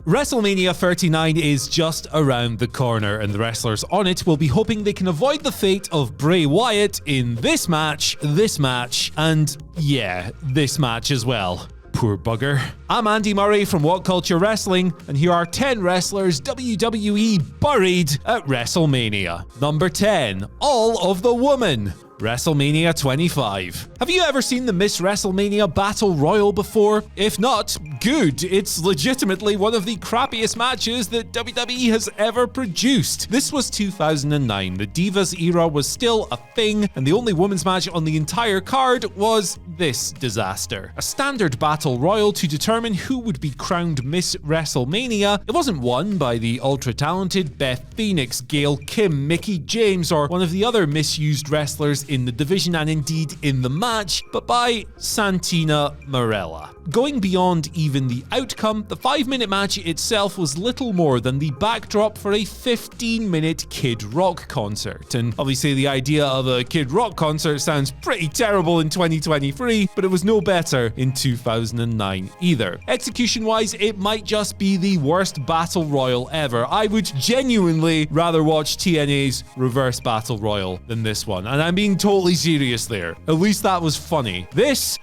WrestleMania 39 is just around the corner, and the wrestlers on it will be hoping they can avoid the fate of Bray Wyatt in this match, and yeah, this match as well. Poor bugger. I'm Andy Murray from What Culture Wrestling, and here are 10 wrestlers WWE buried at WrestleMania. Number 10, All of the Woman. WrestleMania 25. Have you ever seen the Miss WrestleMania Battle Royal before? If not, good. It's legitimately one of the crappiest matches that WWE has ever produced. This was 2009. The Divas era was still a thing, and the only women's match on the entire card was this disaster. A standard battle royal to determine who would be crowned Miss WrestleMania. It wasn't won by the ultra-talented Beth Phoenix, Gail Kim, Mickie James, or one of the other misused wrestlers in the division and indeed in the match, but by Santina Marella. Going beyond even the outcome, the 5-minute match itself was little more than the backdrop for a 15-minute Kid Rock concert. And obviously the idea of a Kid Rock concert sounds pretty terrible in 2023, but it was no better in 2009 either. Execution-wise, it might just be the worst battle royal ever. I would genuinely rather watch TNA's Reverse Battle Royal than this one, and I'm being totally serious there. At least that was funny. This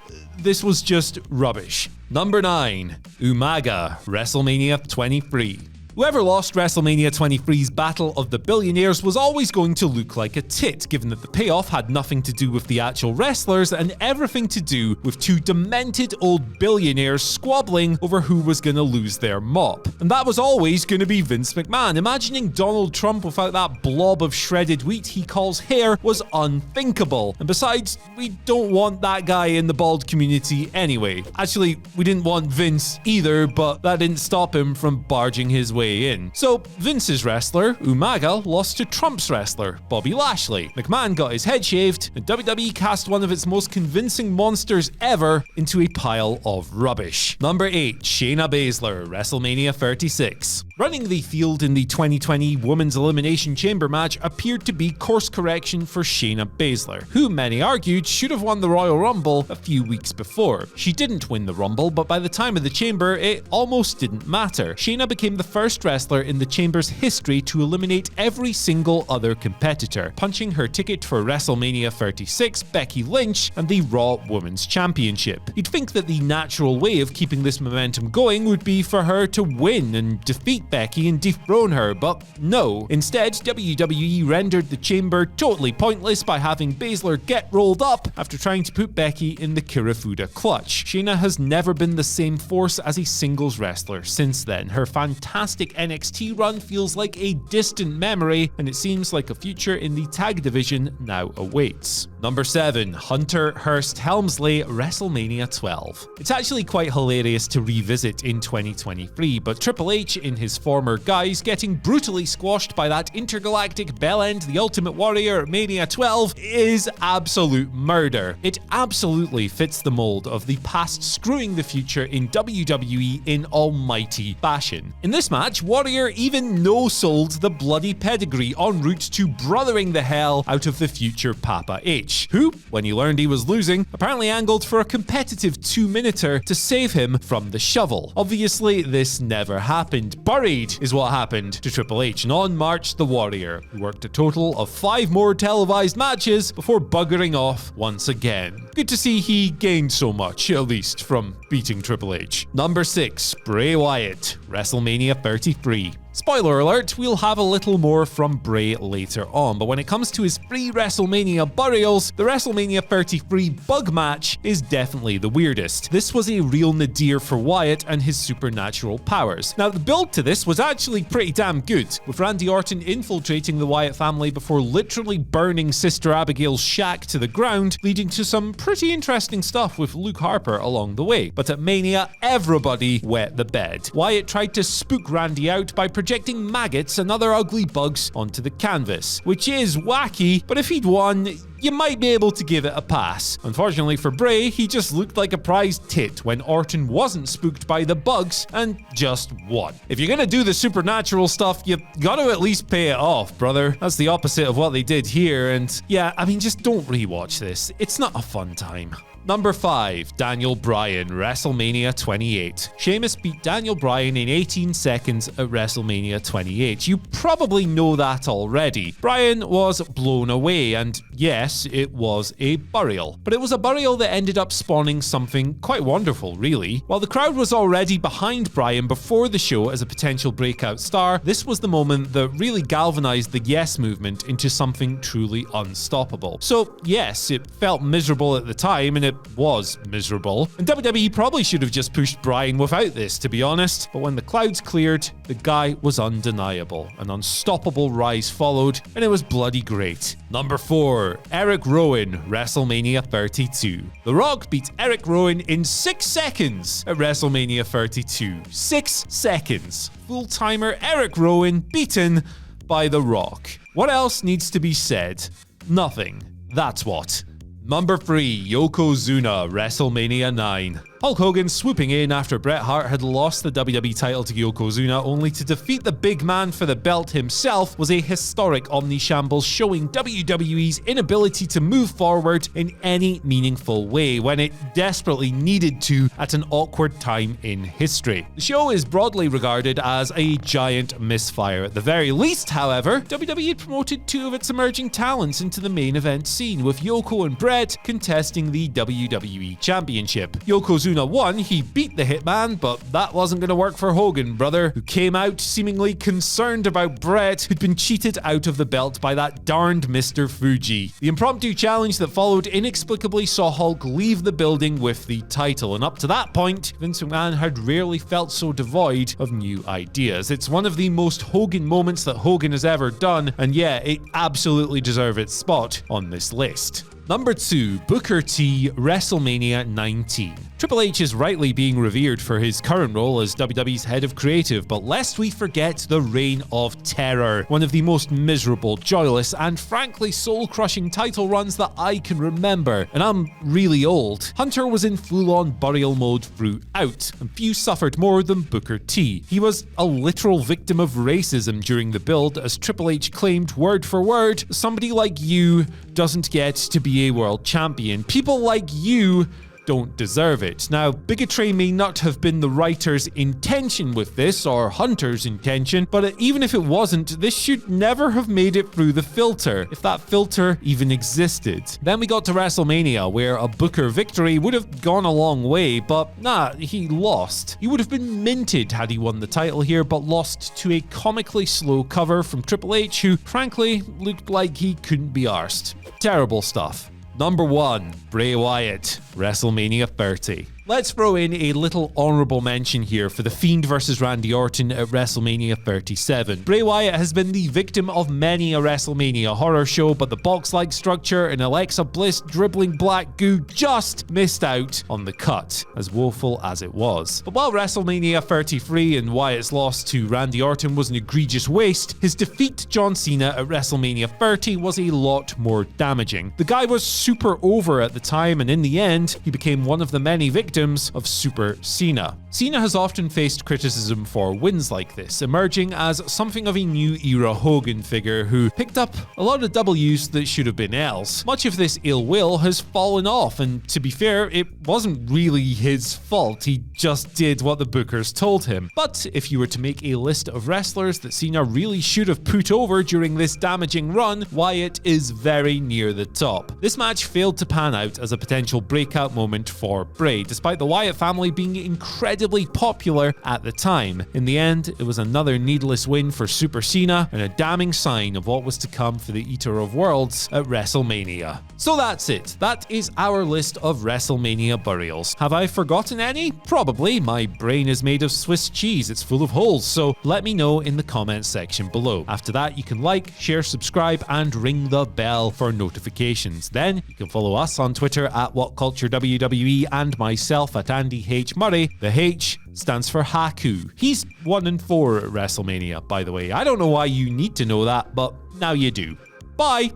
was just rubbish. Number 9, UMAGA, WrestleMania 23. Whoever lost WrestleMania 23's Battle of the Billionaires was always going to look like a tit, given that the payoff had nothing to do with the actual wrestlers and everything to do with two demented old billionaires squabbling over who was going to lose their mop. And that was always going to be Vince McMahon. Imagining Donald Trump without that blob of shredded wheat he calls hair was unthinkable. And besides, we don't want that guy in the bald community anyway. Actually, we didn't want Vince either, but that didn't stop him from barging his way in. So Vince's wrestler, UMAGA, lost to Trump's wrestler, Bobby Lashley. McMahon got his head shaved, and WWE cast one of its most convincing monsters ever into a pile of rubbish. Number 8, Shayna Baszler, WrestleMania 36. Running the field in the 2020 Women's Elimination Chamber match appeared to be course correction for Shayna Baszler, who many argued should have won the Royal Rumble a few weeks before. She didn't win the Rumble, but by the time of the Chamber, it almost didn't matter. Shayna became the first wrestler in the Chamber's history to eliminate every single other competitor, punching her ticket for WrestleMania 36, Becky Lynch, and the Raw Women's Championship. You'd think that the natural way of keeping this momentum going would be for her to win and defeat Becky and dethrone her, but no. Instead, WWE rendered the Chamber totally pointless by having Baszler get rolled up after trying to put Becky in the Kirifuda clutch. Shayna has never been the same force as a singles wrestler since then. Her fantastic NXT run feels like a distant memory, and it seems like a future in the tag division now awaits. Number 7, Hunter Hearst Helmsley, WrestleMania 12. It's actually quite hilarious to revisit in 2023, but Triple H in his former guise getting brutally squashed by that intergalactic bellend, the Ultimate Warrior at Mania 12, is absolute murder. It absolutely fits the mold of the past screwing the future in WWE in almighty fashion. In this match, Warrior even no-sold the bloody pedigree en route to brothering the hell out of the future Papa H, who, when he learned he was losing, apparently angled for a competitive 2-minuter to save him from the shovel. Obviously, this never happened. Buried is what happened to Triple H, and on marched the Warrior, who worked a total of 5 more televised matches before buggering off once again. Good to see he gained so much, at least, from beating Triple H. Number 6, Bray Wyatt, WrestleMania 33. Spoiler alert, we'll have a little more from Bray later on, but when it comes to his pre-WrestleMania burials, the WrestleMania 33 bug match is definitely the weirdest. This was a real nadir for Wyatt and his supernatural powers. Now, the build to this was actually pretty damn good, with Randy Orton infiltrating the Wyatt family before literally burning Sister Abigail's shack to the ground, leading to some pretty interesting stuff with Luke Harper along the way. But at Mania, everybody wet the bed. Wyatt tried to spook Randy out by projecting maggots and other ugly bugs onto the canvas, which is wacky, but if he'd won, you might be able to give it a pass. Unfortunately for Bray, he just looked like a prized tit when Orton wasn't spooked by the bugs and just won. If you're gonna do the supernatural stuff, you gotta at least pay it off, brother. That's the opposite of what they did here, and yeah, I mean, just don't rewatch this. It's not a fun time. Number 5, Daniel Bryan, WrestleMania 28. Sheamus beat Daniel Bryan in 18 seconds at WrestleMania 28. You probably know that already. Bryan was blown away, and yes, it was a burial. But it was a burial that ended up spawning something quite wonderful, really. While the crowd was already behind Bryan before the show as a potential breakout star, this was the moment that really galvanized the Yes movement into something truly unstoppable. So yes, it felt miserable at the time, and it was miserable. And WWE probably should have just pushed Bryan without this, to be honest. But when the clouds cleared, the guy was undeniable. An unstoppable rise followed, and it was bloody great. Number 4, ERICK Rowan, WrestleMania 32. The Rock beat ERICK Rowan in 6 seconds at WrestleMania 32. 6 seconds. Full-timer ERICK Rowan beaten by The Rock. What else needs to be said? Nothing. That's what. Number 3, YOKOZUNA, WrestleMania 9. Hulk Hogan swooping in after Bret Hart had lost the WWE title to Yokozuna only to defeat the big man for the belt himself was a historic omnishambles showing WWE's inability to move forward in any meaningful way when it desperately needed to at an awkward time in history. The show is broadly regarded as a giant misfire. At the very least, however, WWE promoted 2 of its emerging talents into the main event scene, with Yoko and Bret contesting the WWE Championship. Yokozuna won, he beat the Hitman, but that wasn't going to work for Hogan, brother, who came out seemingly concerned about Bret, who'd been cheated out of the belt by that darned Mr. Fuji. The impromptu challenge that followed inexplicably saw Hulk leave the building with the title, and up to that point, Vince McMahon had rarely felt so devoid of new ideas. It's one of the most Hogan moments that Hogan has ever done, and yeah, it absolutely deserves its spot on this list. Number 2, Booker T, WrestleMania 19. Triple H is rightly being revered for his current role as WWE's head of creative, but lest we forget the Reign of Terror, one of the most miserable, joyless, and frankly soul-crushing title runs that I can remember. And I'm really old. Hunter was in full-on burial mode throughout, and few suffered more than Booker T. He was a literal victim of racism during the build, as Triple H claimed word for word, somebody like you doesn't get to be a world champion. People like you don't deserve it. Now, bigotry may not have been the writer's intention with this, or Hunter's intention, but even if it wasn't, this should never have made it through the filter, if that filter even existed. Then we got to WrestleMania, where a Booker victory would have gone a long way, but nah, he lost. He would have been minted had he won the title here, but lost to a comically slow cover from Triple H, who frankly looked like he couldn't be arsed. Terrible stuff. Number 1, Bray Wyatt, WrestleMania 30. Let's throw in a little honorable mention here for The Fiend vs. Randy Orton at WrestleMania 37. Bray Wyatt has been the victim of many a WrestleMania horror show, but the box-like structure and Alexa Bliss dribbling black goo just missed out on the cut, as woeful as it was. But while WrestleMania 33 and Wyatt's loss to Randy Orton was an egregious waste, his defeat to John Cena at WrestleMania 30 was a lot more damaging. The guy was super over at the time, and in the end, he became one of the many victims of Super Cena. Cena has often faced criticism for wins like this, emerging as something of a new era Hogan figure who picked up a lot of W's that should have been L's. Much of this ill will has fallen off, and to be fair, it wasn't really his fault. He just did what the bookers told him. But if you were to make a list of wrestlers that Cena really should have put over during this damaging run, Wyatt is very near the top. This match failed to pan out as a potential breakout moment for Bray, despite the Wyatt family being incredibly popular at the time. In the end, it was another needless win for Super Cena and a damning sign of what was to come for the Eater of Worlds at WrestleMania. So that's it. That is our list of WrestleMania burials. Have I forgotten any? Probably. My brain is made of Swiss cheese. It's full of holes, so let me know in the comments section below. After that, you can like, share, subscribe, and ring the bell for notifications. Then you can follow us on Twitter at WhatCultureWWE and myself at Andy H. Murray. The H stands for Haku. He's 1 and 4 at WrestleMania, by the way. I don't know why you need to know that, but now you do. Bye!